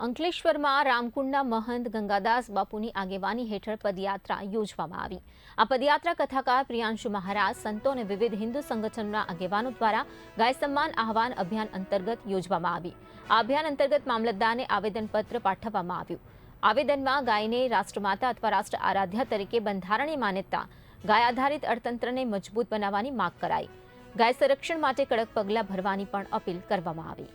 અંકલેશ્વરમાં રામકુંડના મહંત ગંગાદાસ બાપુની આગેવાની હેઠળ પદયાત્રા યોજવામાં આવી। આ પદયાત્રા કથાકાર પ્રિયાંશુ મહારાજ, સંતો અને વિવિધ હિન્દુ સંગઠનના આગેવાનો દ્વારા ગાય સન્માન આહવાન અભિયાન અંતર્ગત યોજવામાં આવી। આ અભિયાન અંતર્ગત મામલતદારને આવેદનપત્ર પાઠવવામાં આવ્યું। આવેદનમાં ગાયને રાષ્ટ્રમાતા અથવા રાષ્ટ્ર આરાધ્યા તરીકે બંધારણીય માન્યતા, ગાય આધારિત અર્થતંત્રને મજબૂત બનાવવાની માંગ કરાઈ। ગાય સંરક્ષણ માટે કડક પગલાં ભરવાની પણ અપીલ કરવામાં આવી।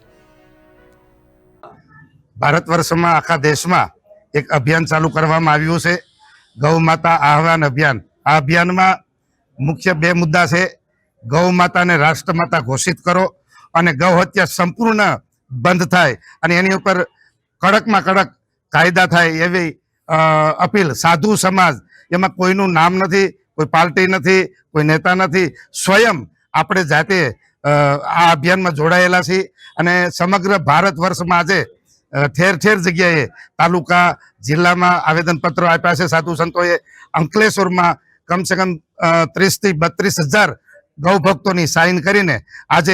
भारत वर्ष में आखा देश में एक अभियान चालू करवामां आव्युं छे, गौ माता आह्वान अभियान। आ अभियान में मुख्य बे मुद्दा है। गौ माता ने राष्ट्रमाता घोषित करो और गौ हत्या संपूर्ण बंद थाय अने एनी उपर कड़क में कड़क कायदा थाय एवी अपील। साधु समाज एमां कोईनुं नाम नथी, कोई पार्टी नथी, कोई नेता नथी, स्वयं आपणे जाते आ अभियान में जोड़ायेला छीए अने समग्र भारत वर्ष में आजे ठेर ठेर जग्याए तालुका जिला में आवेदन पत्र आप्या छे। साधु संतोए अंकलेश्वर में कम से कम 30 થી 32,000 गौ भक्तों की साइन करीने आज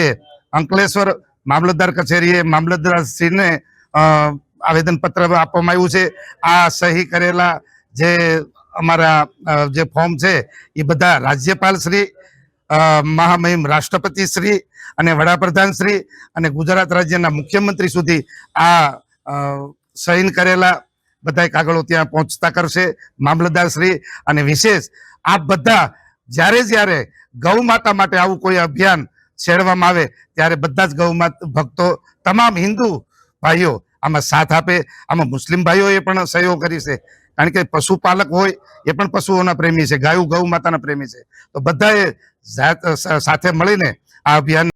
अंकलेश्वर मामलतदार कचेरीए मामलतदारश्री ने आवेदन पत्र आपवामां आव्युं छे। आ सही करेला जे अमारा जे फॉर्म छे ए बधा राज्यपाल श्री, महामहिम राष्ट्रपति श्री अने वडाप्रधान श्री अने गुजरात राज्यना मुख्यमंत्री सुधी आ साइन करेला बधाय कागळो त्यां पहोंचता करशे मामलतदार श्री। अने विशेष आ बधा ज्यारे ज्यारे गौ माता माटे आवुं कोई अभियान छेड़वामां आवे त्यारे बधा ज गौ माता भक्तो तमाम हिंदू भाईओ आमां साथ आपे। आमां मुस्लिम भाईओए पण सहयोग करी छे, कारण के पशुपालक होय ए पण पशुओना प्रेमी छे, गायो गौ माताना प्रेमी छे। तो बधाए साथे मळीने आ अभियान